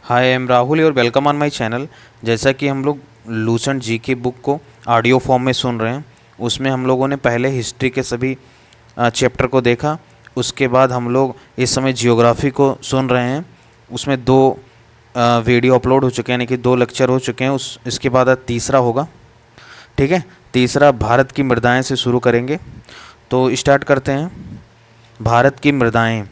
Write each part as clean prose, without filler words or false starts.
Hi, I am Rahul और welcome on my channel. जैसा कि हम लोग लूसेंट जी की बुक को ऑडियो फॉर्म में सुन रहे हैं, उसमें हम लोगों ने पहले हिस्ट्री के सभी चैप्टर को देखा। उसके बाद हम लोग इस समय जियोग्राफी को सुन रहे हैं। उसमें दो वीडियो अपलोड हो चुके हैं, यानी कि दो लेक्चर हो चुके हैं। इसके बाद आज तीसरा होगा। ठीक है, तीसरा भारत की मृदाएं से शुरू करेंगे। तो स्टार्ट करते हैं। भारत की मृदाएं।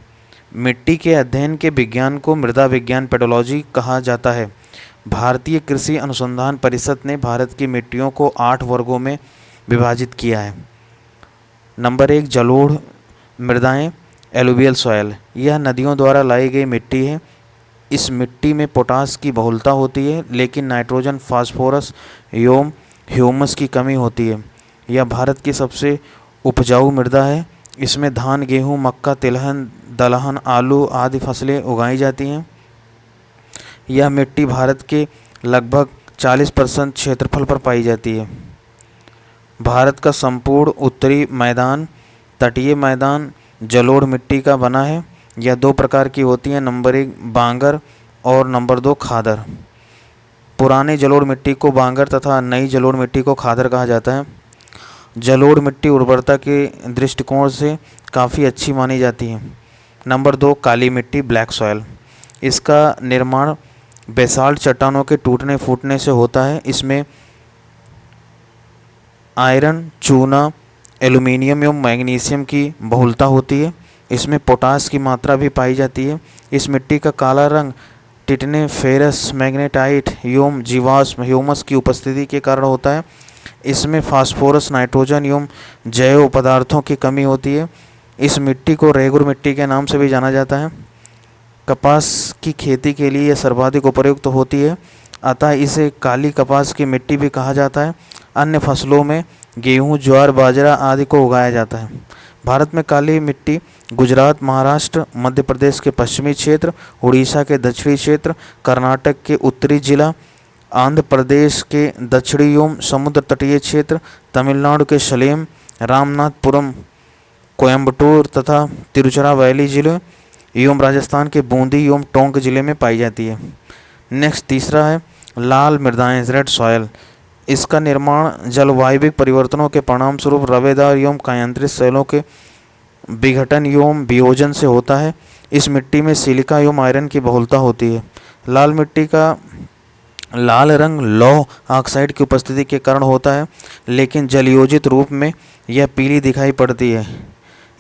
मिट्टी के अध्ययन के विज्ञान को मृदा विज्ञान पेडोलॉजी कहा जाता है। भारतीय कृषि अनुसंधान परिषद ने भारत की मिट्टियों को 8 वर्गों में विभाजित किया है। नंबर 1, जलोढ़ मृदाएं, एलुवियल सॉयल। यह नदियों द्वारा लाई गई मिट्टी है। इस मिट्टी में पोटास की बहुलता होती है, लेकिन नाइट्रोजन, फास्फोरस एवं ह्यूमस की कमी होती है। यह भारत की सबसे उपजाऊ मृदा है। इसमें धान, गेहूँ, मक्का, तिलहन, दलहन, आलू आदि फसलें उगाई जाती हैं। यह मिट्टी भारत के लगभग 40% क्षेत्रफल पर पाई जाती है। भारत का संपूर्ण उत्तरी मैदान, तटीय मैदान, जलोढ़ मिट्टी का बना है। यह दो प्रकार की होती हैं, नंबर 1 बांगर और नंबर 2 खादर। पुराने जलोढ़ मिट्टी को बांगर तथा नई जलोढ़ मिट्टी को खादर कहा जाता है। जलोढ़ मिट्टी उर्वरता के दृष्टिकोण से काफ़ी अच्छी मानी जाती है। नंबर 2 काली मिट्टी, ब्लैक सॉयल। इसका निर्माण बेसाल्ट चट्टानों के टूटने फूटने से होता है। इसमें आयरन, चूना, एल्यूमीनियम एवं मैग्नीशियम की बहुलता होती है। इसमें पोटास की मात्रा भी पाई जाती है। इस मिट्टी का काला रंग टिटने, फेरस, मैग्नेटाइट एवं जीवाश्म ह्यूमस की उपस्थिति के कारण होता है। इसमें फास्फोरस, नाइट्रोजन एवं जैव पदार्थों की कमी होती है। इस मिट्टी को रेगुर मिट्टी के नाम से भी जाना जाता है। कपास की खेती के लिए यह सर्वाधिक उपयुक्त होती है, अतः इसे काली कपास की मिट्टी भी कहा जाता है। अन्य फसलों में गेहूं, ज्वार, बाजरा आदि को उगाया जाता है। भारत में काली मिट्टी गुजरात, महाराष्ट्र, मध्य प्रदेश के पश्चिमी क्षेत्र, उड़ीसा के दक्षिणी क्षेत्र, कर्नाटक के उत्तरी जिला, आंध्र प्रदेश के दक्षिणी एवं समुद्र तटीय क्षेत्र, तमिलनाडु के सलेम, रामनाथपुरम, कोयम्बटूर तथा तिरुचिरापल्ली जिले एवं राजस्थान के बूंदी एवं टोंक जिले में पाई जाती है। नेक्स्ट तीसरा है लाल मृदाएं, रेड सॉयल। इसका निर्माण जलवायविक परिवर्तनों के परिणाम स्वरूप रवेदार एवं कायांतरित शैलों के विघटन एवं वियोजन से होता है। इस मिट्टी में सिलिका एवं आयरन की बहुलता होती है। लाल मिट्टी का लाल रंग लौह ऑक्साइड की उपस्थिति के कारण होता है, लेकिन जलयोजित रूप में यह पीली दिखाई पड़ती है।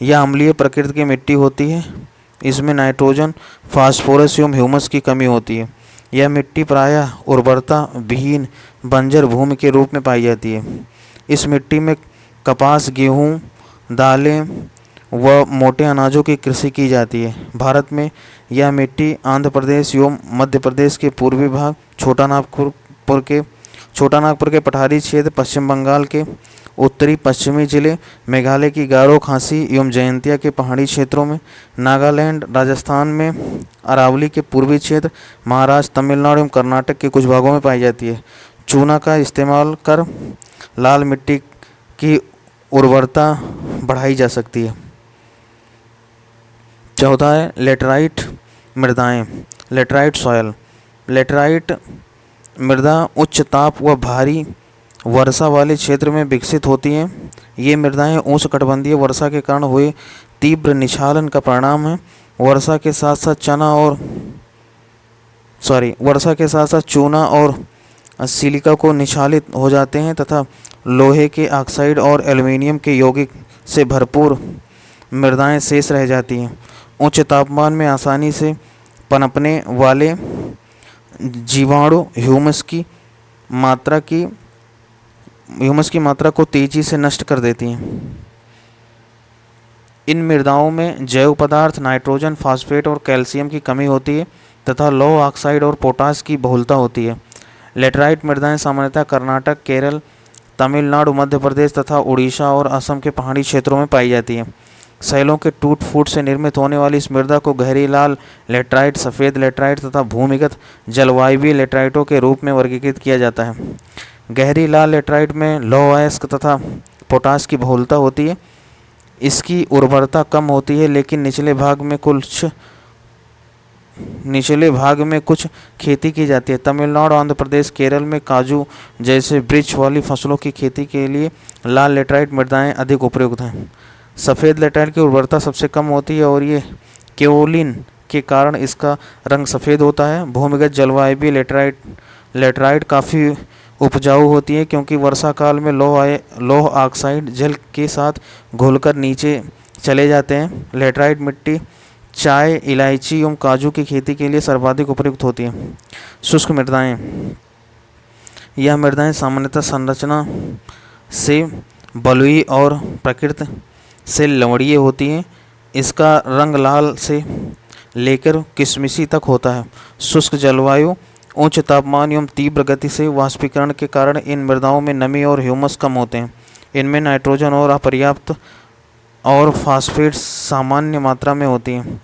यह अम्लीय प्रकृति की मिट्टी होती है। इसमें नाइट्रोजन, फास्फोरस एवं ह्यूमस की कमी होती है। यह मिट्टी प्रायः उर्वरता विहीन बंजर भूमि के रूप में पाई जाती है। इस मिट्टी में कपास, गेहूँ, दालें व मोटे अनाजों की कृषि की जाती है। भारत में यह मिट्टी आंध्र प्रदेश एवं मध्य प्रदेश के पूर्वी भाग, छोटा नागपुर के पठारी क्षेत्र, पश्चिम बंगाल के उत्तरी पश्चिमी जिले, मेघालय की गारो, खासी एवं जयंतिया के पहाड़ी क्षेत्रों में, नागालैंड, राजस्थान में अरावली के पूर्वी क्षेत्र, महाराष्ट्र, तमिलनाडु एवं कर्नाटक के कुछ भागों में पाई जाती है। चूना का इस्तेमाल कर लाल मिट्टी की उर्वरता बढ़ाई जा सकती है। चौथा है लेटराइट मृदाएं, लेटराइट सॉयल। लेटराइट मृदा उच्च ताप व भारी वर्षा वाले क्षेत्र में विकसित होती हैं। ये मृदाएं उष्णकटिबंधीय वर्षा के कारण हुए तीव्र निक्षालन का परिणाम है। वर्षा के साथ साथ चूना और सिलिका को निक्षालित हो जाते हैं तथा लोहे के ऑक्साइड और एल्यूमीनियम के यौगिक से भरपूर मृदाएं शेष रह जाती हैं। उच्च तापमान में आसानी से पनपने वाले जीवाणु ह्यूमस की मात्रा को तेजी से नष्ट कर देती हैं। इन मृदाओं में जैव पदार्थ, नाइट्रोजन, फास्फेट और कैल्शियम की कमी होती है तथा लौह ऑक्साइड और पोटास की बहुलता होती है। लेटराइट मृदाएं सामान्यतः कर्नाटक, केरल, तमिलनाडु, मध्य प्रदेश तथा उड़ीसा और असम के पहाड़ी क्षेत्रों में पाई जाती है। शैलों के टूट फूट से निर्मित होने वाली इस मृदा को गहरी लाल लेटराइट, सफ़ेद लेटराइट तथा भूमिगत जलवायवीय लेटराइटों के रूप में वर्गीकृत किया जाता है। गहरी लाल लेटराइट में लौह अयस्क तथा पोटास की बहुलता होती है। इसकी उर्वरता कम होती है, लेकिन निचले भाग में कुछ निचले भाग में कुछ खेती की जाती है। तमिलनाडु, आंध्र प्रदेश, केरल में काजू जैसे वृक्ष वाली फसलों की खेती के लिए लाल लेटराइट मृदाएं अधिक उपयुक्त हैं। सफ़ेद लेटराइट की उर्वरता सबसे कम होती है और ये केओलिन के कारण इसका रंग सफ़ेद होता है। भूमिगत जलवायु भी लेटराइट काफ़ी उपजाऊ होती है क्योंकि वर्षा काल में लौह ऑक्साइड जल के साथ घुलकर नीचे चले जाते हैं। लेटराइट मिट्टी चाय, इलायची एवं काजू की खेती के लिए सर्वाधिक उपयुक्त होती है। शुष्क मृदाएं, यह मृदाएं सामान्यतः संरचना से बलुई और प्रकृति से लवणीय होती हैं। इसका रंग लाल से लेकर किशमिशी तक होता है। शुष्क जलवायु, उच्च तापमान एवं तीव्र गति से वाष्पीकरण के कारण इन मृदाओं में नमी और ह्यूमस कम होते हैं। इनमें नाइट्रोजन और अपर्याप्त और फास्फेट सामान्य मात्रा में होती हैं।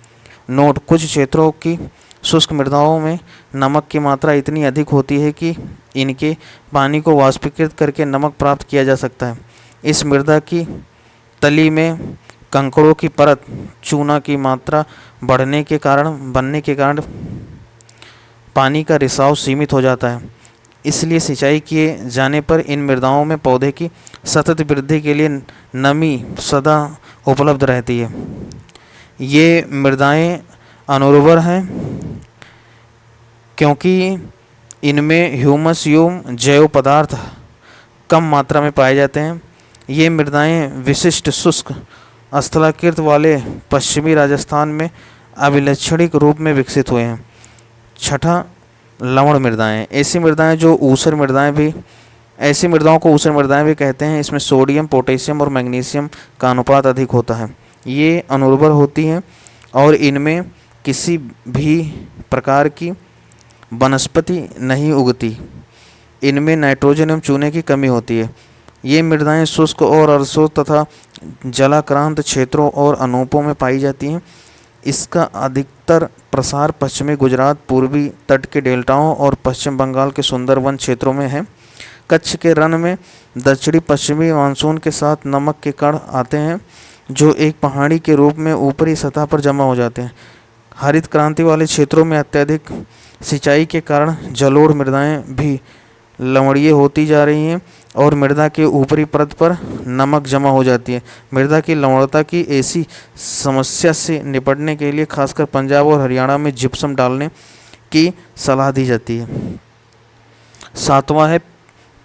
नोट: कुछ क्षेत्रों की शुष्क मृदाओं में नमक की मात्रा इतनी अधिक होती है कि इनके पानी को वाष्पीकृत करके नमक प्राप्त किया जा सकता है। इस मृदा की तली में कंकड़ों की परत, चूना की मात्रा बनने के कारण पानी का रिसाव सीमित हो जाता है। इसलिए सिंचाई किए जाने पर इन मृदाओं में पौधे की सतत वृद्धि के लिए नमी सदा उपलब्ध रहती है। ये मृदाएं अनुर्वर हैं क्योंकि इनमें ह्यूमस एवं जैव पदार्थ कम मात्रा में पाए जाते हैं। ये मृदाएं विशिष्ट शुष्क स्थलाकृत वाले पश्चिमी राजस्थान में अभिलक्षणिक रूप में विकसित हुए हैं। छठा, लवण मृदाएं। ऐसी मृदाओं को ऊसर मृदाएं भी कहते हैं। इसमें सोडियम, पोटेशियम और मैग्नीशियम का अनुपात अधिक होता है। ये अनुर्वर होती हैं और इनमें किसी भी प्रकार की वनस्पति नहीं उगती। इनमें नाइट्रोजन एवं चूने की कमी होती है। ये मृदाएं शुष्क और अर्द्र तथा जलाक्रांत क्षेत्रों और अनूपों में पाई जाती हैं। इसका अधिकतर प्रसार पश्चिमी गुजरात, पूर्वी तट के डेल्टाओं और पश्चिम बंगाल के सुंदरवन क्षेत्रों में है। कच्छ के रण में दक्षिणी पश्चिमी मानसून के साथ नमक के कण आते हैं जो एक पहाड़ी के रूप में ऊपरी सतह पर जमा हो जाते हैं। हरित क्रांति वाले क्षेत्रों में अत्यधिक सिंचाई के कारण जलोढ़ मृदाएं भी लवणीय होती जा रही हैं और मृदा के ऊपरी परत पर नमक जमा हो जाती है। मृदा की लवणता की ऐसी समस्या से निपटने के लिए खासकर पंजाब और हरियाणा में जिप्सम डालने की सलाह दी जाती है। सातवां है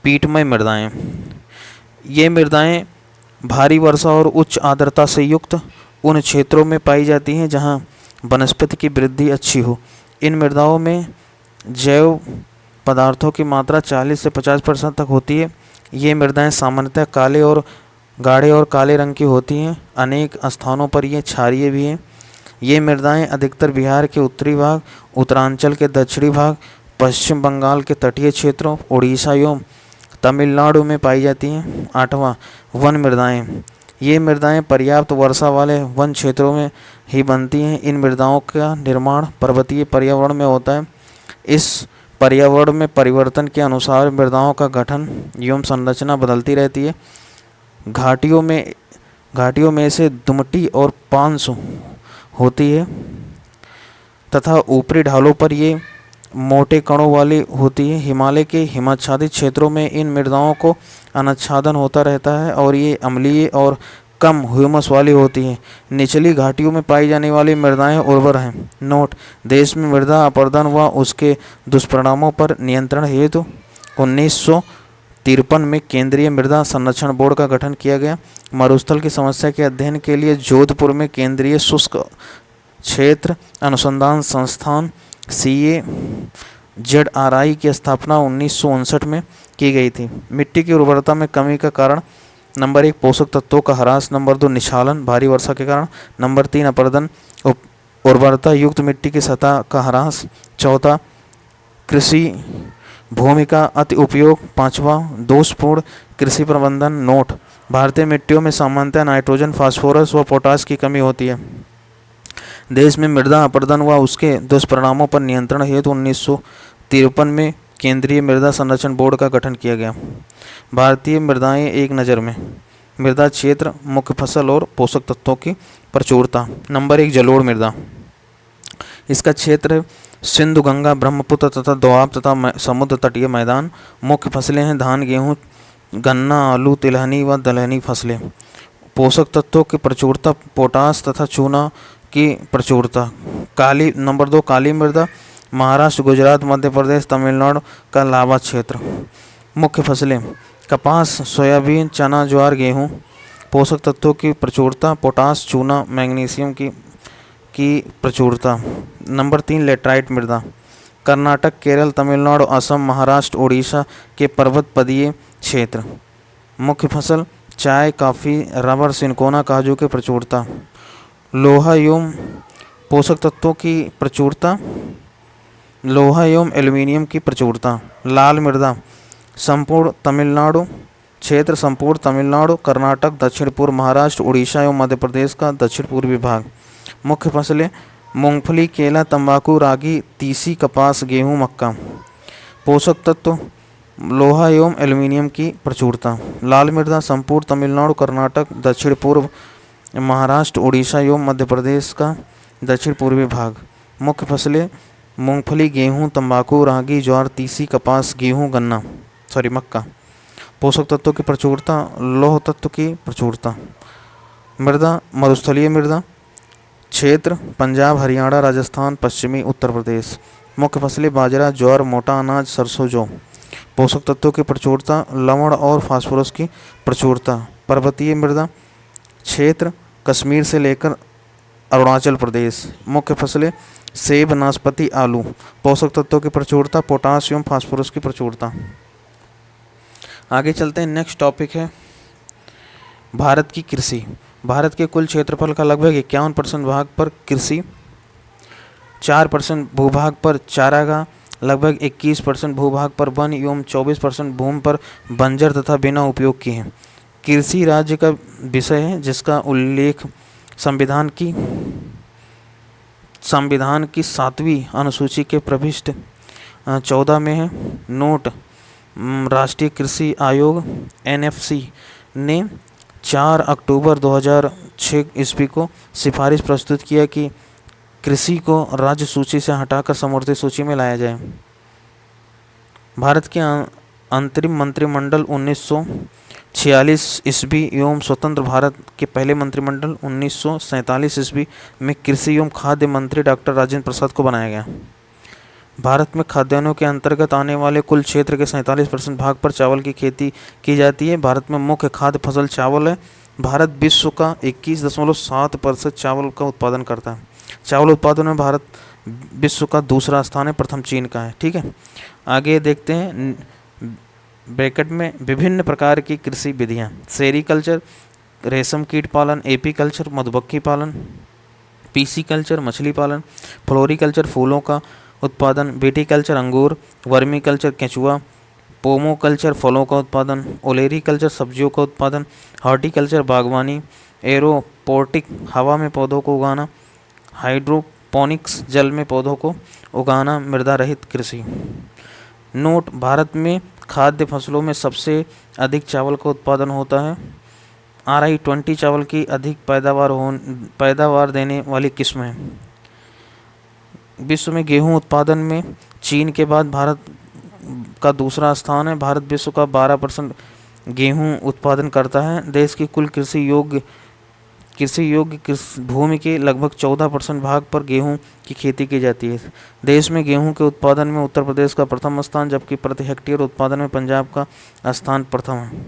पीटमय मृदाएं। ये मृदाएं भारी वर्षा और उच्च आर्द्रता से युक्त उन क्षेत्रों में पाई जाती हैं जहां वनस्पति की वृद्धि अच्छी हो। इन मृदाओं में जैव पदार्थों की मात्रा 40 से 50% तक होती है। ये मृदाएं सामान्यतः गाढ़े और काले रंग की होती हैं। अनेक स्थानों पर ये क्षारीय भी हैं। ये मृदाएं अधिकतर बिहार के उत्तरी भाग, उत्तरांचल के दक्षिणी भाग, पश्चिम बंगाल के तटीय क्षेत्रों, उड़ीसा एवं तमिलनाडु में पाई जाती हैं। आठवां, वन मृदाएं। ये मृदाएं पर्याप्त वर्षा वाले वन क्षेत्रों में ही बनती हैं। इन मृदाओं का निर्माण पर्वतीय पर्यावरण में होता है। इस पर्यावरण में परिवर्तन के अनुसार मृदाओं का गठन एवं संरचना बदलती रहती है। घाटियों में से दुमटी और पांस होती है तथा ऊपरी ढालों पर ये मोटे कणों वाली होती है। हिमालय के हिमाच्छादित क्षेत्रों में इन मृदाओं को अनाच्छादन होता रहता है और ये अम्लीय और कम ह्यूमस वाली होती है। निचली घाटियों में पाई जाने वाली मृदाएं उर्वर हैं। नोट: देश में मृदा अपरदन व उसके दुष्परिणामों पर नियंत्रण हेतु 1953 में केंद्रीय मृदा संरक्षण बोर्ड का गठन किया गया। मरुस्थल की समस्या के अध्ययन के लिए जोधपुर में केंद्रीय शुष्क क्षेत्र अनुसंधान संस्थान CAZRI की स्थापना 1959 में की गई थी। मिट्टी की उर्वरता में कमी का कारण: नंबर 1 पोषक तत्वों का ह्रास, नंबर 2 निक्षालन भारी वर्षा के कारण, नंबर 3 अपरदन उर्वरता युक्त मिट्टी की सतह का ह्रास, चौथा कृषि भूमि का अति उपयोग, पांचवा दोषपूर्ण कृषि प्रबंधन। नोट: भारतीय मिट्टियों में सामान्यतः नाइट्रोजन, फास्फोरस व पोटास की कमी होती है। देश में मृदा अपरदन व उसके दुष्परिणामों पर नियंत्रण हेतु 1953 में केंद्रीय मृदा संरक्षण बोर्ड का गठन किया गया। भारतीय मृदाएं एक नज़र में: मृदा क्षेत्र, मुख्य फसल और पोषक तत्वों की प्रचुरता। नंबर 1 जलोढ़ मृदा। इसका क्षेत्र सिंधु, गंगा, ब्रह्मपुत्र तथा दोआब तथा समुद्र तटीय मैदान। मुख्य फसलें हैं धान, गेहूँ, गन्ना, आलू, तिलहनी व दलहनी फसलें। पोषक तत्वों की प्रचुरता, पोटास तथा चूना की प्रचुरता। नंबर 2 काली मृदा, महाराष्ट्र, गुजरात, मध्य प्रदेश, तमिलनाडु का लाभा क्षेत्र। मुख्य फसलें कपास, सोयाबीन, चना, ज्वार, गेहूँ। पोषक तत्वों की प्रचुरता, पोटास, चूना, मैग्नीशियम की प्रचुरता। नंबर 3 लेटराइट मृदा, कर्नाटक, केरल, तमिलनाडु, असम, महाराष्ट्र, उड़ीसा के पर्वतपदीय क्षेत्र। मुख्य फसल चाय, कॉफ़ी, रबर, सिनकोना, काजू की प्रचुरता। लोहा एवं पोषक तत्वों की प्रचुरता, लोहा एवं एल्युमिनियम की प्रचुरता। लाल मृदा, संपूर्ण तमिलनाडु क्षेत्र, संपूर्ण तमिलनाडु, कर्नाटक, दक्षिण पूर्व महाराष्ट्र, उड़ीसा एवं मध्य प्रदेश का दक्षिण पूर्वी भाग। मुख्य फसलें मूंगफली, केला, तंबाकू, रागी, तीसी, कपास, गेहूँ, मक्का। पोषक तत्व लोहा एवं एल्युमिनियम की प्रचुरता। लाल मृदा, संपूर्ण तमिलनाडु, कर्नाटक, दक्षिण पूर्व महाराष्ट्र, उड़ीसा एवं मध्य प्रदेश का दक्षिण पूर्वी भाग। मुख्य फसलें मूंगफली, गेहूँ, तंबाकू, रागी, ज्वार, तीसी, कपास, गेहूँ, मक्का। पोषक तत्वों की प्रचुरता, लौह तत्व की प्रचुरता। मृदा मरुस्थलीय मृदा, क्षेत्र पंजाब, हरियाणा, राजस्थान, पश्चिमी उत्तर प्रदेश। मुख्य फसलें बाजरा, ज्वार, मोटा अनाज, सरसों, जौ। पोषक तत्वों की प्रचुरता, लवण और फास्फोरस की प्रचुरता। पर्वतीय मृदा, क्षेत्र कश्मीर से लेकर अरुणाचल प्रदेश। मुख्य फसलें सेब, नाशपाती, आलू। पोषक तत्वों की प्रचुरता, पोटासियम, फास्फोरस की प्रचुरता। आगे चलते हैं, नेक्स्ट टॉपिक है भारत की कृषि। भारत के कुल क्षेत्रफल का लगभग 51% भाग पर कृषि, 4% भूभाग पर चारागाह, लगभग 21% भूभाग पर वन एवं 24% भूमि पर बंजर तथा बिना उपयोग की है। कृषि राज्य का विषय है जिसका उल्लेख संविधान की 7वीं अनुसूची के प्रविष्ट 14 में है। नोट, राष्ट्रीय कृषि आयोग (NFC) ने 4 अक्टूबर 2006 ईस्वी को सिफारिश प्रस्तुत किया कि कृषि को राज्य सूची से हटाकर समवर्ती सूची में लाया जाए। भारत के अंतरिम मंत्रिमंडल 1946 ईस्वी एवं स्वतंत्र भारत के पहले मंत्रिमंडल 1947 ईस्वी में कृषि एवं खाद्य मंत्री डॉक्टर राजेंद्र प्रसाद को बनाया गया। भारत में खाद्यान्नों के अंतर्गत आने वाले कुल क्षेत्र के 47% भाग पर चावल की खेती की जाती है। भारत में मुख्य खाद्य फसल चावल है। भारत विश्व का 21.7% चावल का उत्पादन करता है। चावल उत्पादन में भारत विश्व का दूसरा स्थान है, प्रथम चीन का है। ठीक है, आगे देखते हैं ब्रैकेट में विभिन्न प्रकार की कृषि विधियाँ। सेरीकल्चर, रेशम कीट पालन, एपीकल्चर, मधुमक्खी पालन, पीसीकल्चर, मछली पालन, फ्लोरीकल्चर, फूलों का उत्पादन, विटीकल्चर, अंगूर, वर्मीकल्चर, केंचुआ, पोमोकल्चर, फलों का उत्पादन, ओलेरीकल्चर, सब्जियों का उत्पादन, हॉर्टिकल्चर, बागवानी, एरोपोनिक, हवा में पौधों को उगाना, हाइड्रोपोनिक्स, जल में पौधों को उगाना, मृदा रहित कृषि। नोट, भारत में खाद्य फसलों में सबसे अधिक चावल का उत्पादन होता है। RI-20 चावल की अधिक पैदावार देने वाली किस्म है। विश्व में गेहूं उत्पादन में चीन के बाद भारत का दूसरा स्थान है। भारत विश्व का 12% गेहूं उत्पादन करता है। देश की कुल कृषि योग्य भूमि के लगभग 14% भाग पर गेहूं की खेती की जाती है। देश में गेहूं के उत्पादन में उत्तर प्रदेश का प्रथम स्थान, जबकि प्रति हेक्टेयर उत्पादन में पंजाब का स्थान प्रथम है।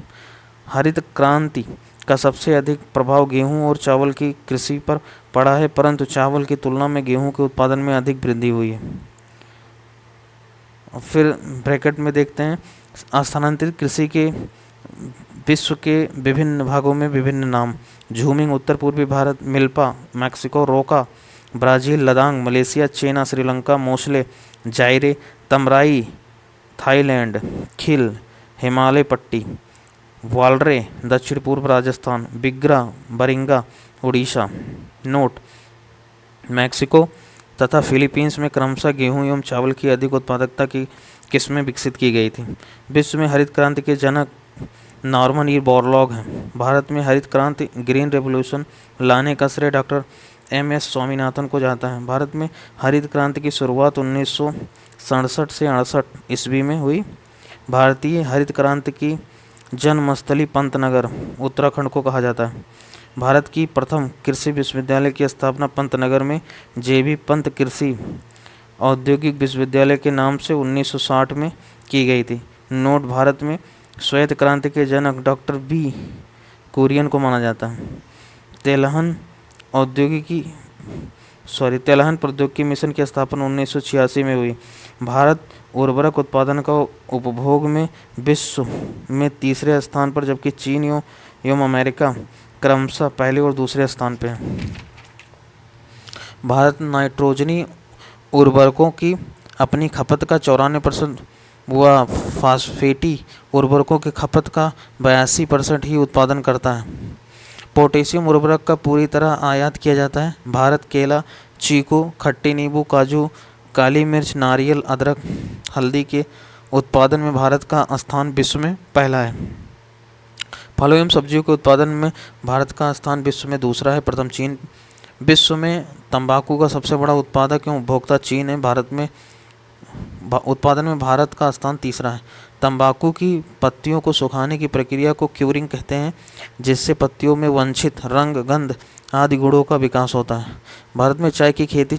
हरित क्रांति का सबसे अधिक प्रभाव गेहूं और चावल की कृषि पर पड़ा है, परंतु चावल की तुलना में गेहूं के उत्पादन में अधिक वृद्धि हुई है। फिर ब्रैकेट में देखते हैं स्थानांतरित कृषि के विश्व के विभिन्न भागों में विभिन्न नाम। झूमिंग उत्तर पूर्वी भारत, मिल्पा मैक्सिको, रोका Brazil, ladang Malaysia, चेना Sri Lanka, Mosle जायरे, तमराई Thailand, खिल हिमालय पट्टी, वालरे दक्षिण पूर्व राजस्थान, बिग्रा बरिंगा उड़ीसा। नोट, मैक्सिको तथा फिलीपींस में क्रमशः गेहूं एवं चावल की अधिक उत्पादकता की किस्में विकसित की गई थी। विश्व में हरित क्रांति के जनक नॉर्मन ई बोरलॉग हैं। भारत में हरित क्रांति ग्रीन रेवोल्यूशन लाने का श्रेय डॉक्टर MS स्वामीनाथन को जाता है। भारत में हरित क्रांति की शुरुआत 1967 से 68 ईस्वी में हुई। भारतीय हरित क्रांति की जन्मस्थली पंतनगर उत्तराखंड को कहा जाता है। भारत की प्रथम कृषि विश्वविद्यालय की स्थापना पंतनगर में JB पंत कृषि औद्योगिक विश्वविद्यालय के नाम से 1960 में की गई थी। नोट: भारत में श्वेत क्रांति के जनक डॉक्टर B कुरियन को माना जाता है। तेलहन प्रौद्योगिकी मिशन की स्थापना 1986 में हुई। भारत उर्वरक उत्पादन का उपभोग में विश्व में तीसरे स्थान पर, जबकि चीन एवं अमेरिका क्रमशः पहले और दूसरे स्थान पर है। भारत नाइट्रोजनी उर्वरकों की अपनी खपत का 94% व फास्फेटी उर्वरकों की खपत का 82% ही उत्पादन करता है। पोटेशियम उर्वरक का पूरी तरह आयात किया जाता है। भारत केला, चीकू, खट्टे नींबू, काजू, काली मिर्च, नारियल, अदरक, हल्दी के उत्पादन में भारत का स्थान विश्व में पहला है। फलों एवं सब्जियों के उत्पादन में भारत का स्थान विश्व में दूसरा है, प्रथम चीन। विश्व में तंबाकू का सबसे बड़ा उत्पादक एवं उपभोक्ता चीन है। भारत में उत्पादन में भारत का स्थान तीसरा है। तंबाकू की पत्तियों को सुखाने की प्रक्रिया को क्यूरिंग कहते हैं, जिससे पत्तियों में वांछित रंग, गंध आदि गुणों का विकास होता है। भारत में चाय की खेती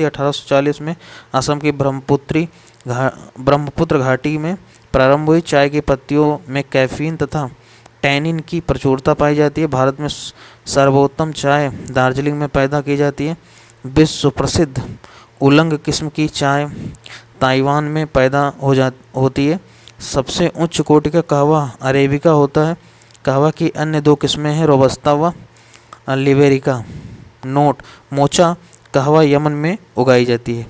1840 में असम की ब्रह्मपुत्र घाटी में प्रारंभ हुई। चाय की पत्तियों में कैफीन तथा टैनिन की प्रचुरता पाई जाती है। भारत में सर्वोत्तम चाय दार्जिलिंग में पैदा की जाती है। विश्व प्रसिद्ध उलंग किस्म की चाय ताइवान में पैदा होती है। सबसे उच्च कोटि का कहवा अरेबिका होता है। कहवा की अन्य दो किस्में हैं, रोबस्ता व लिबेरिका। नोट: मोचा कहवा यमन में उगाई जाती है।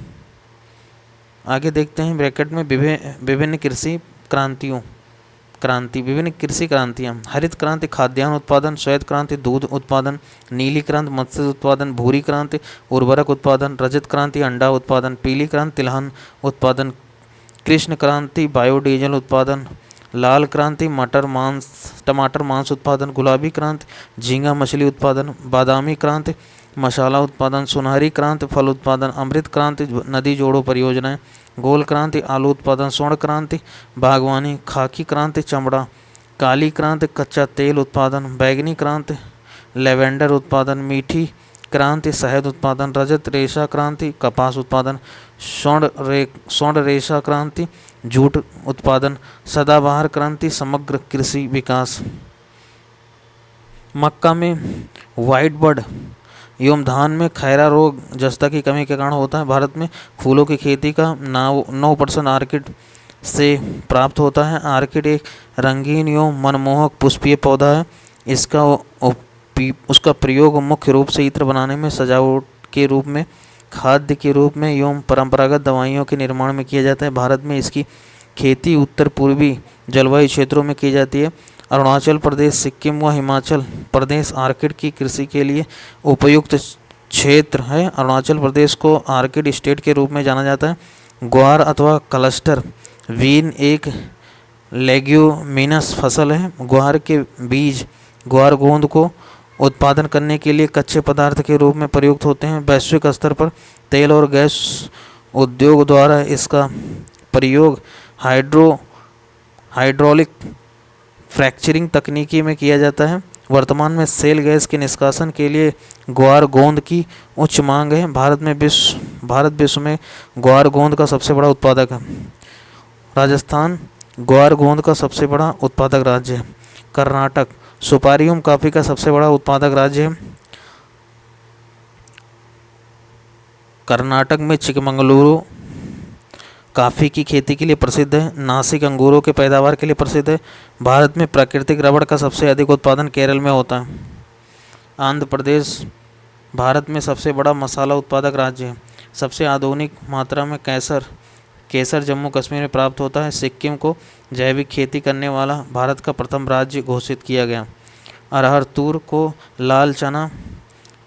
आगे देखते हैं ब्रैकेट में विभिन्न कृषि क्रांतियाँ। हरित क्रांति खाद्यान्न उत्पादन, श्वेत क्रांति दूध उत्पादन, नीली क्रांति मत्स्य उत्पादन, भूरी क्रांति उर्वरक उत्पादन, रजत क्रांति अंडा उत्पादन, पीली क्रांति तिलहन उत्पादन, कृष्ण क्रांति बायोडीजल उत्पादन, लाल क्रांति टमाटर मांस उत्पादन, गुलाबी क्रांति झींगा मछली उत्पादन, बादामी क्रांति मसाला उत्पादन, सुनहरी क्रांति फल उत्पादन, अमृत क्रांति नदी जोड़ो परियोजनाएं, गोल क्रांति आलू उत्पादन, स्वर्ण क्रांति बागवानी, खाकी क्रांति चमड़ा, काली क्रांति कच्चा तेल उत्पादन, बैंगनी क्रांति लेवेंडर उत्पादन, मीठी क्रांति शहद उत्पादन, रजत रेशा क्रांति कपास उत्पादन, स्वर्ण रेशा क्रांति जूट उत्पादन, सदाबहार क्रांति समग्र कृषि विकास। मक्का में व्हाइट बर्ड एवं धान में खैरा रोग जस्ता की कमी के कारण होता है। भारत में फूलों की खेती का 9% आर्किड से प्राप्त होता है। आर्किड एक रंगीन एवं मनमोहक पुष्पीय पौधा है। उसका प्रयोग मुख्य रूप से इत्र बनाने में, सजावट के रूप में, खाद्य के रूप में एवं परंपरागत दवाइयों के निर्माण में किया जाता है। भारत में इसकी खेती उत्तर पूर्वी जलवायु क्षेत्रों में की जाती है। अरुणाचल प्रदेश, सिक्किम व हिमाचल प्रदेश आर्किड की कृषि के लिए उपयुक्त क्षेत्र है। अरुणाचल प्रदेश को आर्किड स्टेट के रूप में जाना जाता है। ग्वार अथवा क्लस्टर बीन एक लेग्यूमिनस फसल है। ग्वार के बीज ग्वार गोंद को उत्पादन करने के लिए कच्चे पदार्थ के रूप में प्रयुक्त होते हैं। वैश्विक स्तर पर तेल और गैस उद्योग द्वारा इसका प्रयोग हाइड्रोलिक फ्रैक्चरिंग तकनीकी में किया जाता है। वर्तमान में सेल गैस के निष्कासन के लिए ग्वार गोंद की उच्च मांग है। भारत विश्व में ग्वार गोंद का सबसे बड़ा उत्पादक है। राजस्थान ग्वार गोंद का सबसे बड़ा उत्पादक राज्य है। कर्नाटक सुपारी एवं कॉफी का सबसे बड़ा उत्पादक राज्य है। कर्नाटक में चिकमंगलुरु कॉफ़ी की खेती के लिए प्रसिद्ध है। नासिक अंगूरों के पैदावार के लिए प्रसिद्ध है। भारत में प्राकृतिक रबड़ का सबसे अधिक उत्पादन केरल में होता है। आंध्र प्रदेश भारत में सबसे बड़ा मसाला उत्पादक राज्य है। सबसे आधुनिक मात्रा में केसर जम्मू कश्मीर में प्राप्त होता है। सिक्किम को जैविक खेती करने वाला भारत का प्रथम राज्य घोषित किया गया। अरहर तूर को लाल चना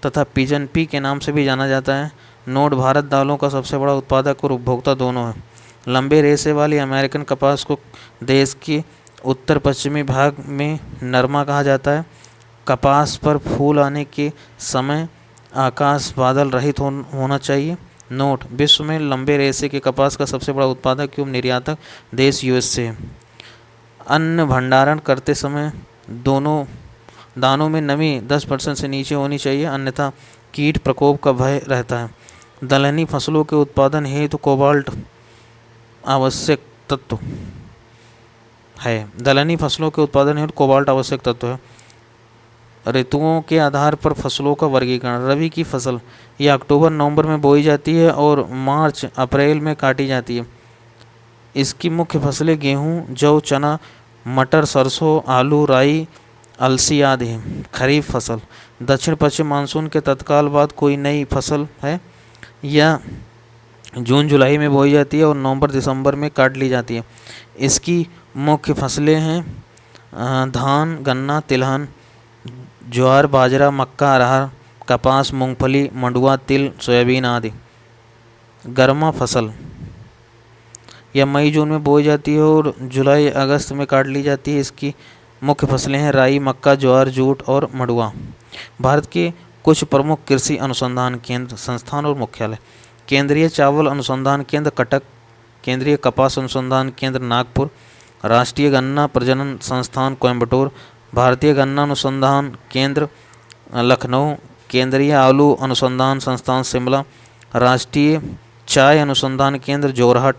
तथा पिजन पी के नाम से भी जाना जाता है। नोट: भारत दालों का सबसे बड़ा उत्पादक और उपभोक्ता दोनों है। लंबे रेशे वाली अमेरिकन कपास को देश के उत्तर पश्चिमी भाग में नरमा कहा जाता है। कपास पर फूल आने के समय आकाश बादल रहित होना चाहिए। नोट: विश्व में लंबे रेशे के कपास का सबसे बड़ा उत्पादक एवं निर्यातक देश यूएसए है। अन्न भंडारण करते समय दोनों दानों में नमी 10% से नीचे होनी चाहिए, अन्यथा कीट प्रकोप का भय रहता है। दलहनी फसलों के उत्पादन हेतु कोबाल्ट आवश्यक तत्व है। दलहनी फसलों के उत्पादन हेतु कोबाल्ट आवश्यक तत्व है। ऋतुओं के आधार पर फसलों का वर्गीकरण: रबी की फसल यह अक्टूबर नवंबर में बोई जाती है और मार्च अप्रैल में काटी जाती है। इसकी मुख्य फसलें गेहूं, जौ, चना, मटर, सरसों, आलू, राई, अलसी आदि हैं। खरीफ फसल दक्षिण पश्चिम मानसून के तत्काल बाद कोई नई फसल है। यह जून जुलाई में बोई जाती है और नवंबर दिसंबर में काट ली जाती है। इसकी मुख्य फसलें हैं धान, गन्ना, तिलहन, ज्वार, बाजरा, मक्का, अरहर, कपास, मूंगफली, मंडुआ, तिल, सोयाबीन आदि। गर्मा फसल यह मई जून में बोई जाती है और जुलाई अगस्त में काट ली जाती है। इसकी मुख्य फसलें हैं राई, मक्का, ज्वार, जूट और मंडुआ। भारत के कुछ प्रमुख कृषि अनुसंधान केंद्र, संस्थान और मुख्यालय: केंद्रीय चावल अनुसंधान केंद्र कटक, केंद्रीय कपास अनुसंधान केंद्र नागपुर, राष्ट्रीय गन्ना प्रजनन संस्थान कोयम्बटूर, भारतीय गन्ना अनुसंधान केंद्र लखनऊ, केंद्रीय आलू अनुसंधान संस्थान शिमला, राष्ट्रीय चाय अनुसंधान केंद्र जोरहट,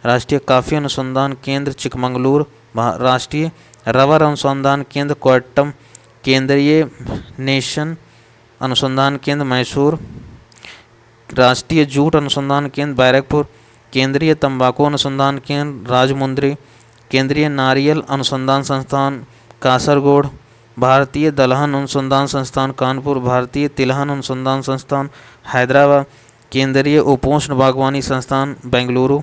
राष्ट्रीय कॉफ़ी अनुसंधान केंद्र चिकमंगलूर, राष्ट्रीय रबर अनुसंधान केंद्र कोट्टम, केंद्रीय नेशन अनुसंधान केंद्र मैसूर, राष्ट्रीय जूट अनुसंधान केंद्र बैरकपुर, केंद्रीय तंबाकू अनुसंधान केंद्र राजमुंद्री, केंद्रीय नारियल अनुसंधान संस्थान कासरगोड, भारतीय दलहन अनुसंधान संस्थान कानपुर, भारतीय तिलहन अनुसंधान संस्थान हैदराबाद, केंद्रीय उपोष्ण बागवानी संस्थान बेंगलुरु,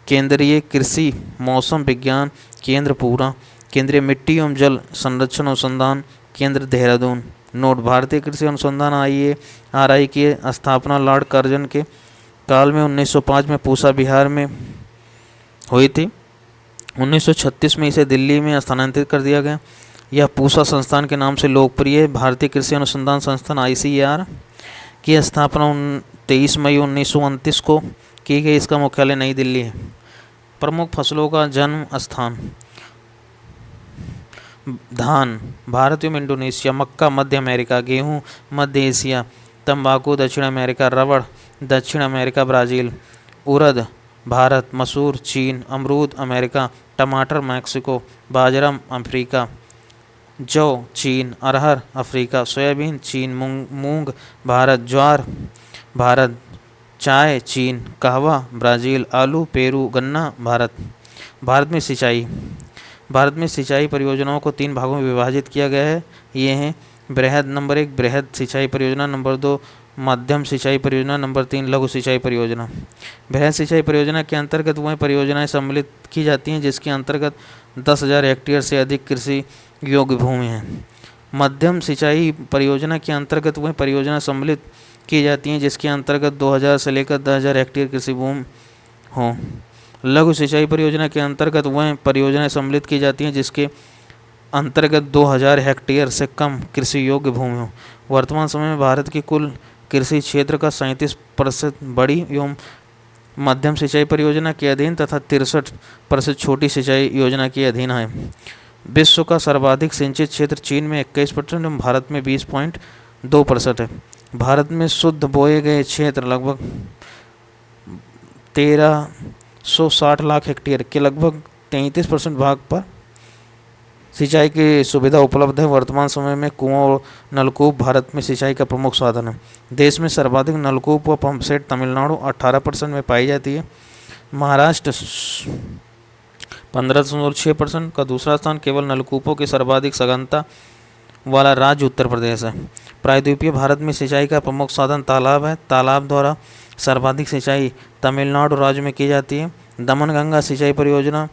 केंद्रीय कृषि मौसम विज्ञान केंद्र पूना, केंद्रीय मिट्टी एवं जल संरक्षण अनुसंधान केंद्र देहरादून। नोट: भारतीय कृषि अनुसंधान RI की स्थापना लॉर्ड कर्जन के काल में 1905 में पूसा बिहार में हुई थी। 1936 में इसे दिल्ली में स्थानांतरित कर दिया गया। यह पूसा संस्थान के नाम से लोकप्रिय है। भारतीय कृषि अनुसंधान संस्थान ICAR की स्थापना 23 मई 1929 को की गई। इसका मुख्यालय नई दिल्ली है। प्रमुख फसलों का जन्म स्थान: धान भारत एवं इंडोनेशिया, मक्का मध्य अमेरिका, गेहूं मध्य एशिया, तंबाकू दक्षिण अमेरिका, रबड़ दक्षिण अमेरिका ब्राज़ील, उड़द भारत, मसूर चीन, अमरूद अमेरिका, टमाटर मैक्सिको, बाजरा अफ्रीका, जौ चीन, अरहर अफ्रीका, सोयाबीन चीन, मूंग भारत, ज्वार भारत, चाय चीन, कहवा ब्राज़ील, आलू पेरू, गन्ना भारत। भारत में सिंचाई परियोजनाओं को 3 भागों में विभाजित किया गया है। ये हैं नंबर 1 बृहद सिंचाई परियोजना, नंबर 2 मध्यम सिंचाई परियोजना, नंबर 3 लघु सिंचाई परियोजना। बृहद सिंचाई परियोजना के अंतर्गत वह परियोजनाएं सम्मिलित की जाती हैं जिसके अंतर्गत 10,000 हेक्टेयर से अधिक कृषि योग्य भूमि है। मध्यम सिंचाई परियोजना के अंतर्गत वह परियोजना सम्मिलित की जाती हैं जिसके अंतर्गत 2,000 से लेकर 10,000 हेक्टेयर कृषि भूमि हो। लघु सिंचाई परियोजना के अंतर्गत वह परियोजनाएं सम्मिलित की जाती हैं जिसके अंतर्गत 2,000 हेक्टेयर से कम कृषि योग्य भूमि हो। वर्तमान समय में भारत के कुल कृषि क्षेत्र का 37% बड़ी एवं मध्यम सिंचाई परियोजना के अधीन तथा 63% छोटी सिंचाई योजना के अधीन है। विश्व का सर्वाधिक सिंचित क्षेत्र चीन में 21% एवं भारत में 20.2% है। भारत में शुद्ध बोए गए क्षेत्र लगभग 1360 लाख हेक्टेयर के लगभग 33% भाग पर सिंचाई की सुविधा उपलब्ध है। वर्तमान समय में कुआं और नलकूप भारत में सिंचाई का प्रमुख साधन है। देश में सर्वाधिक नलकूप व पंप सेट तमिलनाडु 18% में पाई जाती है। महाराष्ट्र 15.6% का दूसरा स्थान। केवल नलकूपों की सर्वाधिक सघनता वाला राज्य उत्तर प्रदेश है। प्रायद्वीपीय भारत में सिंचाई का प्रमुख साधन तालाब है। तालाब द्वारा सर्वाधिक सिंचाई तमिलनाडु राज्य में की जाती है। दमनगंगा सिंचाई परियोजना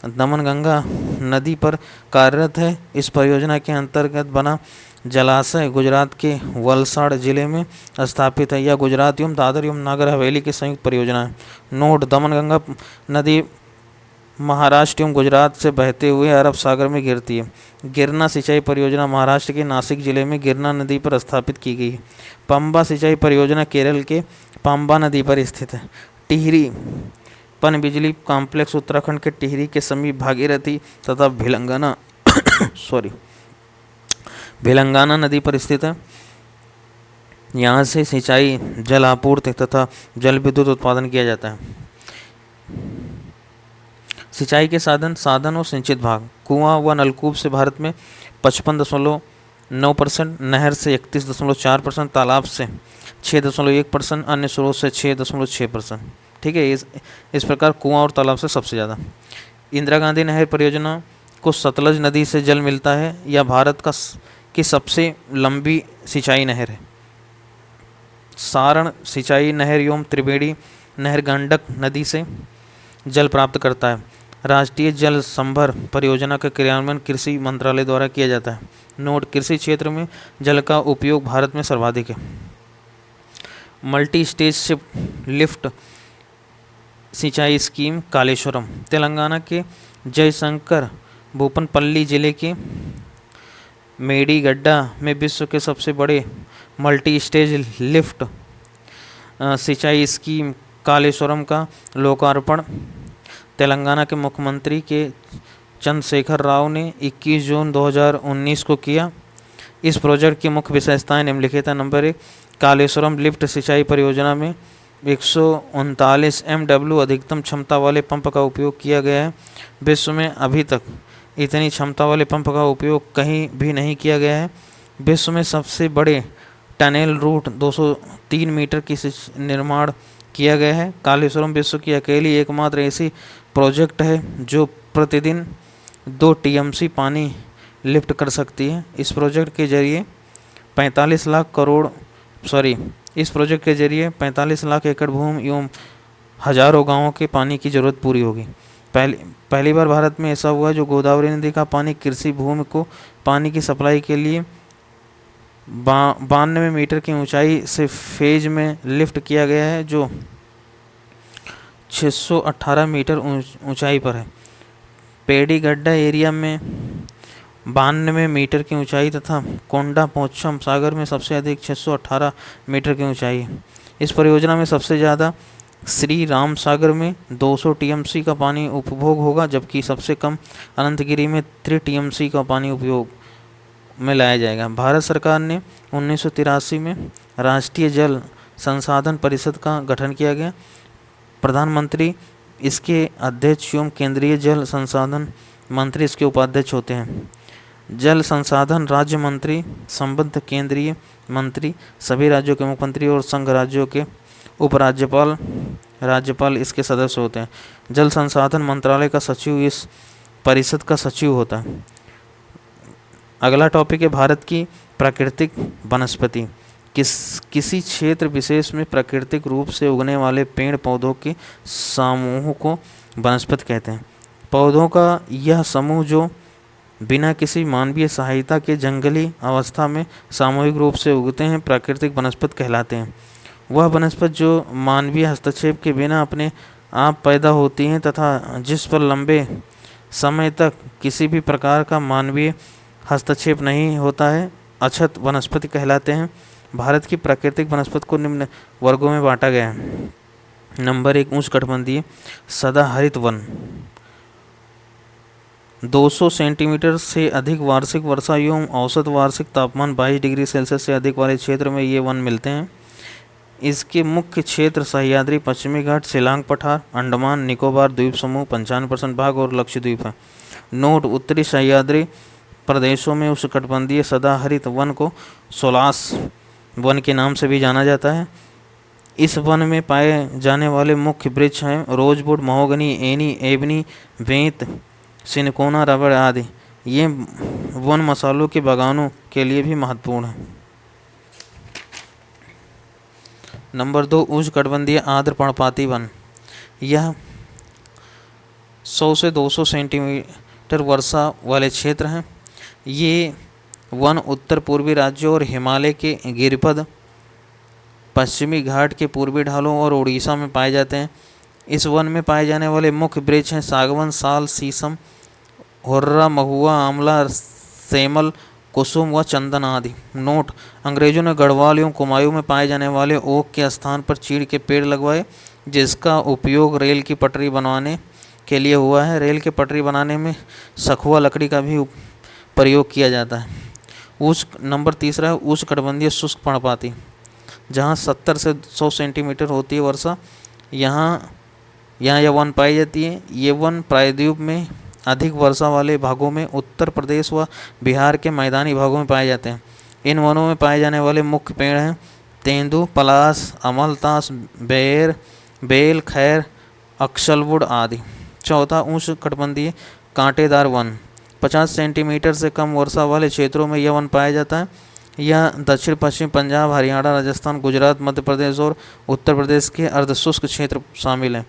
दमनगंगा नदी पर कार्यरत है। इस परियोजना के अंतर्गत बना जलाशय गुजरात के वलसाड़ जिले में स्थापित है। यह गुजरात एवं दादर एवं नागर हवेली की संयुक्त परियोजना है। नोट: दमनगंगा नदी महाराष्ट्र एवं गुजरात से बहते हुए अरब सागर में गिरती है। गिरना सिंचाई परियोजना महाराष्ट्र के नासिक जिले में गिरना नदी पर स्थापित की गई है। पंबा सिंचाई परियोजना केरल के पंबा नदी पर स्थित है। टिहरी पनबिजली कॉम्प्लेक्स उत्तराखंड के टिहरी के समीप भागीरथी तथा भिलंगाना नदी पर स्थित है। यहाँ से सिंचाई, जल आपूर्ति तथा जल विद्युत उत्पादन किया जाता है। सिंचाई के साधन और सिंचित भाग। कुआं व नलकूप से भारत में 55.9%, नहर से 31.4%, तालाब से 6.1%, अन्य स्रोत से 6.6%। ठीक है, इस प्रकार कुआं और तालाब से सबसे ज़्यादा। इंदिरा गांधी नहर परियोजना को सतलज नदी से जल मिलता है। यह भारत की सबसे लंबी सिंचाई नहर है। सारण सिंचाई नहर एवं त्रिवेणी नहर गंडक नदी से जल प्राप्त करता है। राष्ट्रीय जल संभर परियोजना का क्रियान्वयन कृषि मंत्रालय द्वारा किया जाता है। नोट: कृषि क्षेत्र में जल का उपयोग भारत में सर्वाधिक है। मल्टी स्टेज शिप लिफ्ट सिंचाई स्कीम कालेश्वरम। तेलंगाना के जयशंकर भूपनपल्ली जिले के मेडीगड्डा में विश्व के सबसे बड़े मल्टी स्टेज लिफ्ट सिंचाई स्कीम कालेश्वरम का लोकार्पण तेलंगाना के मुख्यमंत्री के चंद्रशेखर राव ने 21 जून 2019 को किया। इस प्रोजेक्ट की मुख्य विशेषताएं निम्नलिखित हैं। नंबर 1, कालेश्वरम लिफ्ट सिंचाई परियोजना में 139 MW अधिकतम क्षमता वाले पंप का उपयोग किया गया है। विश्व में अभी तक इतनी क्षमता वाले पंप का उपयोग कहीं भी नहीं किया गया है। विश्व में सबसे बड़े टनल रूट 203 मीटर की निर्माण किया गया है। कालेश्वरम विश्व की अकेली एकमात्र ऐसी प्रोजेक्ट है जो प्रतिदिन 2 TMC पानी लिफ्ट कर सकती है। इस प्रोजेक्ट के जरिए 45 लाख एकड़ भूमि एवं हजारों गांवों के पानी की जरूरत पूरी होगी। पहली बार भारत में ऐसा हुआ जो गोदावरी नदी का पानी कृषि भूमि को पानी की सप्लाई के लिए 92 मीटर की ऊंचाई से फेज में लिफ्ट किया गया है, जो 618 मीटर ऊंचाई पर है। पेडीगड्डा एरिया में 92 मीटर की ऊंचाई तथा कोंडा पोचम सागर में सबसे अधिक 618 मीटर की ऊंचाई है। इस परियोजना में सबसे ज़्यादा श्री राम सागर में 200 TMC का पानी उपभोग होगा, जबकि सबसे कम अनंतगिरी में 3 TMC का पानी उपयोग में लाया जाएगा। भारत सरकार ने 1983 में राष्ट्रीय जल संसाधन परिषद का गठन किया गया। प्रधानमंत्री इसके अध्यक्ष एवं केंद्रीय जल संसाधन मंत्री इसके उपाध्यक्ष होते हैं। जल संसाधन राज्य मंत्री संबद्ध केंद्रीय मंत्री, सभी राज्यों के मुख्यमंत्री और संघ राज्यों के राज्यपाल इसके सदस्य होते हैं। जल संसाधन मंत्रालय का सचिव इस परिषद का सचिव होता है। अगला टॉपिक है भारत की प्राकृतिक वनस्पति। किसी क्षेत्र विशेष में प्राकृतिक रूप से उगने वाले पेड़ पौधों के समूह को वनस्पति कहते हैं। पौधों का यह समूह जो बिना किसी मानवीय सहायता के जंगली अवस्था में सामूहिक रूप से उगते हैं प्राकृतिक वनस्पति कहलाते हैं। वह वनस्पति जो मानवीय हस्तक्षेप के बिना अपने आप पैदा होती हैं तथा जिस पर लंबे समय तक किसी भी प्रकार का मानवीय हस्तक्षेप नहीं होता है, अछत वनस्पति कहलाते हैं। भारत की प्राकृतिक वनस्पति को निम्न वर्गों में बांटा गया है। नंबर 1, उष्णकटिबंधीय सदाहरित वन। 200 सेंटीमीटर से अधिक वार्षिक वर्षा एवं औसत वार्षिक तापमान 22 डिग्री सेल्सियस से अधिक वाले क्षेत्र में ये वन मिलते हैं। इसके मुख्य क्षेत्र सह्याद्री, पश्चिमी घाट, शिलांग पठार, अंडमान निकोबार द्वीप समूह 55% भाग और लक्षद्वीप है। नोट: उत्तरी सह्याद्री प्रदेशों में उष्णकटिबंधीय सदाहरित वन को सोलास वन के नाम से भी जाना जाता है। इस वन में पाए जाने वाले मुख्य वृक्ष हैं रोजवुड, महोगनी, एनी, एबनी, बेंत, सिनकोना, रबड़ आदि। ये वन मसालों के बागानों के लिए भी महत्वपूर्ण है। नंबर 2, उष्णकटिबंधीय आर्द्र पर्णपाती वन। यह 100 से 200 सेंटीमीटर वर्षा वाले क्षेत्र हैं। ये वन उत्तर पूर्वी राज्यों और हिमालय के गिरिपद, पश्चिमी घाट के पूर्वी ढालों और उड़ीसा में पाए जाते हैं। इस वन में पाए जाने वाले मुख्य वृक्ष हैं सागवन, साल, शीशम, हुर्रा, महुआ, आंवला, सेमल, कुसुम व चंदन आदि। नोट: अंग्रेजों ने गढ़वाल एवं कुमायूं में पाए जाने वाले ओक के स्थान पर चीड़ के पेड़ लगवाए, जिसका उपयोग रेल की पटरी बनवाने के लिए हुआ है। रेल की पटरी बनाने में सखुआ लकड़ी का भी प्रयोग किया जाता है। नंबर तीसरा है उष्णकटिबंधीय शुष्क पर्णपाती, जहाँ 70 से 100 सेंटीमीटर होती है वर्षा, यहाँ यह वन पाई जाती है। ये वन प्रायद्वीप में अधिक वर्षा वाले भागों में, उत्तर प्रदेश व बिहार के मैदानी भागों में पाए जाते हैं। इन वनों में पाए जाने वाले मुख्य पेड़ हैं तेंदू, पलास, अमलतास, बेर, बेल, खैर, अक्सलवुड आदि। चौथा, उष्णकटिबंधीय कांटेदार वन, 50 सेंटीमीटर से कम वर्षा वाले क्षेत्रों में यह वन पाया जाता है। यह दक्षिण पश्चिम पंजाब, हरियाणा, राजस्थान, गुजरात, मध्य प्रदेश और उत्तर प्रदेश के अर्धशुष्क क्षेत्र शामिल हैं।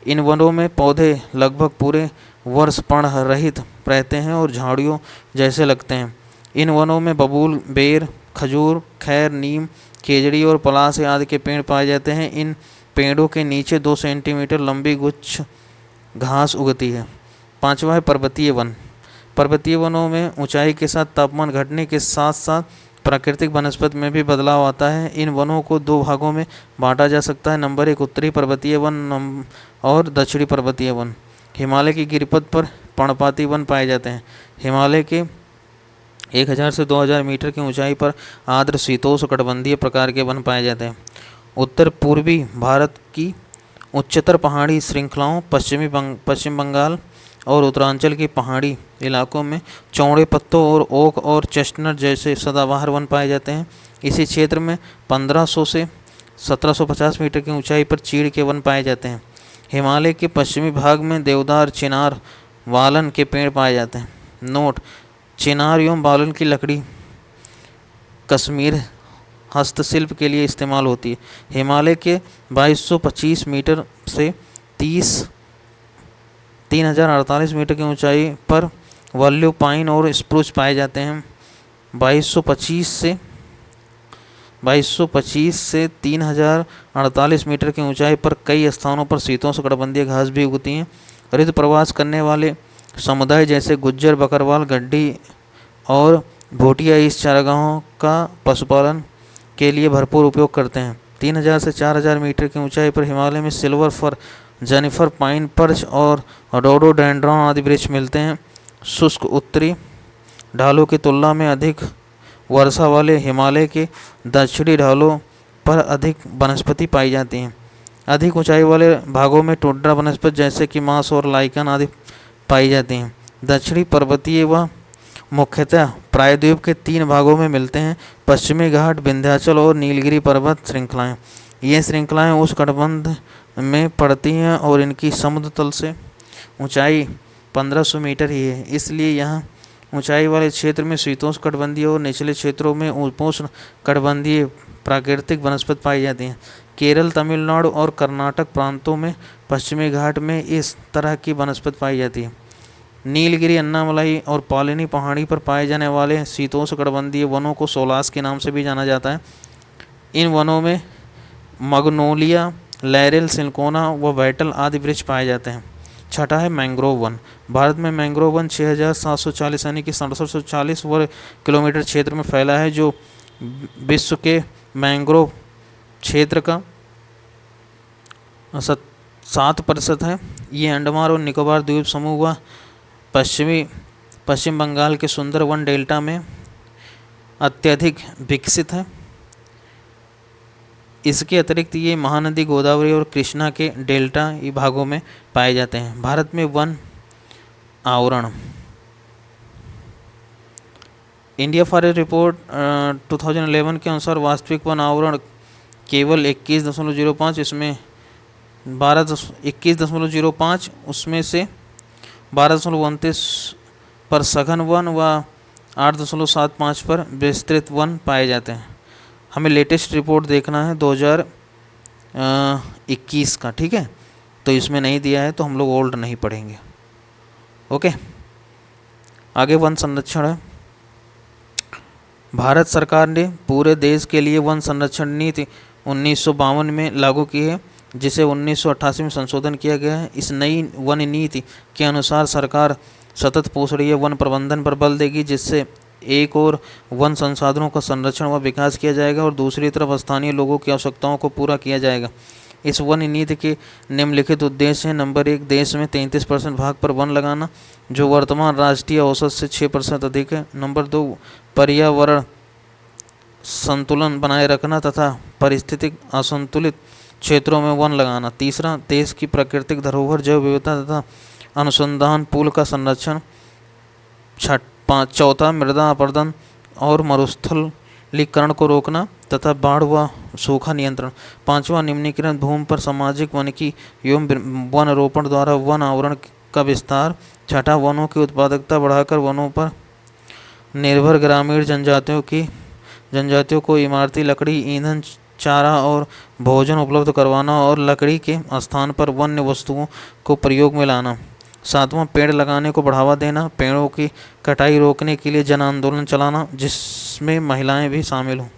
इन वनों में पौधे लगभग पूरे वर्ष पर्ण रहित रहते हैं और झाड़ियों जैसे लगते हैं। इन वनों में बबूल, बेर, खजूर, खैर, नीम, केजड़ी और पलास आदि के पेड़ पाए जाते हैं। इन पेड़ों के नीचे 2 सेंटीमीटर लंबी गुच्छ घास उगती है। पांचवा है पर्वतीय वन। पर्वतीय वनों में ऊंचाई के साथ तापमान घटने के साथ साथ प्राकृतिक वनस्पति में भी बदलाव आता है। इन वनों को 2 भागों में बांटा जा सकता है। नंबर 1, उत्तरी पर्वतीय वन और दक्षिणी पर्वतीय वन। हिमालय की गिरिपथ पर पर्णपाती वन पाए जाते हैं। हिमालय के 1000 से 2000 मीटर की ऊंचाई पर आर्द्र शीतोष्णकटिबंधीय प्रकार के वन पाए जाते हैं। उत्तर पूर्वी भारत की उच्चतर पहाड़ी श्रृंखलाओं, पश्चिम बंगाल और उत्तरांचल की पहाड़ी इलाकों में चौड़े पत्तों और ओक और चेस्टनट जैसे सदाबहार वन पाए जाते हैं। इसी क्षेत्र में 1500 से 1750 मीटर की ऊंचाई पर चीड़ के वन पाए जाते हैं। हिमालय के पश्चिमी भाग में देवदार, चिनार, वालन के पेड़ पाए जाते हैं। नोट: चिनार एवं वालन की लकड़ी कश्मीर हस्तशिल्प के लिए इस्तेमाल होती है। हिमालय के 2225 मीटर से 3048 मीटर की ऊंचाई पर वल्यू पाइन और स्प्रूस पाए जाते हैं। 2225 से 3048 मीटर की ऊंचाई पर कई स्थानों पर शीतोष्णकटिबंधीय घास भी उगती हैं। ऋतु प्रवास करने वाले समुदाय जैसे गुज्जर, बकरवाल, गड्डी और भोटिया इस चारागाहों का पशुपालन के लिए भरपूर उपयोग करते हैं। 3000 से 4000 मीटर की ऊंचाई पर हिमालय में silver fir, Jennifer, pine, perch और रोडोडेंड्रॉन आदि वृक्ष मिलते हैं। शुष्क उत्तरी ढालों की तुलना में अधिक वर्षा वाले हिमालय के दक्षिणी ढालों पर अधिक वनस्पति पाई जाती हैं। अधिक ऊंचाई वाले भागों में टुंड्रा वनस्पति जैसे कि मांस और लाइकन आदि पाई जाती हैं। दक्षिणी पर्वतीय व मुख्यतः प्रायद्वीप के 3 भागों में मिलते हैं: पश्चिमी घाट, विंध्याचल और नीलगिरी पर्वत श्रृंखलाएं। ये श्रृंखलाएं उष्णकटिबंध में पड़ती हैं और इनकी समुद्र तल से ऊंचाई 1500 मीटर ही है। इसलिए यहाँ ऊंचाई वाले क्षेत्र में शीतोष्णकटिबंधीय और निचले क्षेत्रों में उपोष्णकटिबंधीय प्राकृतिक वनस्पति पाई जाती हैं। केरल, तमिलनाडु और कर्नाटक प्रांतों में पश्चिमी घाट में इस तरह की वनस्पति पाई जाती है। नीलगिरी, अन्नामलाई और पालिनी पहाड़ी पर पाए जाने वाले शीतोष्णकटिबंधीय वनों को सोलास के नाम से भी जाना जाता है। इन वनों में मगनोलिया, लैरेल, सिनकोना व बैटल आदि वृक्ष पाए जाते हैं। छठा है मैंग्रोव वन। भारत में मैंग्रोव वन 6740 यानी कि 6740 वर्ग किलोमीटर क्षेत्र में फैला है, जो विश्व के मैंग्रोव क्षेत्र का 7% है। ये अंडमान और निकोबार द्वीप समूह व पश्चिम बंगाल के सुंदरवन डेल्टा में अत्यधिक विकसित है। इसके अतिरिक्त ये महानदी गोदावरी और कृष्णा के डेल्टा भागों में पाए जाते हैं। भारत में वन आवरण। इंडिया फॉरेस्ट रिपोर्ट 2011 के अनुसार वास्तविक वन आवरण केवल 21.05, इसमें 21.05, उसमें से 12.29 पर सघन वन व 8.75 पर विस्तृत वन पाए जाते हैं। हमें लेटेस्ट रिपोर्ट देखना है 2021 का, ठीक है, तो इसमें नहीं दिया है तो हम लोग ओल्ड नहीं पढ़ेंगे। ओके, आगे वन संरक्षण है। भारत सरकार ने पूरे देश के लिए वन संरक्षण नीति 1952 में लागू की है। जिसे 1988 में संशोधन किया गया है। इस नई वन नीति के अनुसार सरकार सतत पोषणीय वन प्रबंधन पर बल देगी, जिससे एक और वन संसाधनों का संरक्षण व विकास किया जाएगा और दूसरी तरफ स्थानीय लोगों की आवश्यकताओं को पूरा किया जाएगा। इस वन नीति के निम्नलिखित उद्देश्य हैं। नंबर 1, देश में 33% भाग पर वन लगाना, जो वर्तमान राष्ट्रीय औसत से 6% अधिक है। नंबर 2, पर्यावरण संतुलन बनाए रखना तथा पारिस्थितिक असंतुलित क्षेत्रों में वन लगाना। तीसरा, देश की प्राकृतिक धरोहर, जैव विविधता तथा अनुसंधान पूल का संरक्षण। चौथा, मृदा अपरदन और मरुस्थलीकरण को रोकना तथा बाढ़ व सूखा नियंत्रण। पांचवा, निम्नीकृत भूमि पर सामाजिक वानिकी एवं वन रोपण द्वारा वन आवरण का विस्तार। छठा, वनों की उत्पादकता बढ़ाकर वनों पर निर्भर ग्रामीण जनजातियों को इमारती लकड़ी, ईंधन, चारा और भोजन उपलब्ध करवाना और लकड़ी के स्थान पर वन्य वस्तुओं को प्रयोग में लाना। सातवां, पेड़ लगाने को बढ़ावा देना, पेड़ों की कटाई रोकने के लिए जन आंदोलन चलाना, जिसमें महिलाएं भी शामिल हों।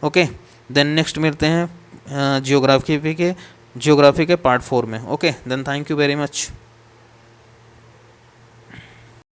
ओके, देन नेक्स्ट मिलते हैं जियोग्राफी के पार्ट 4 में। Okay, then thank you very much.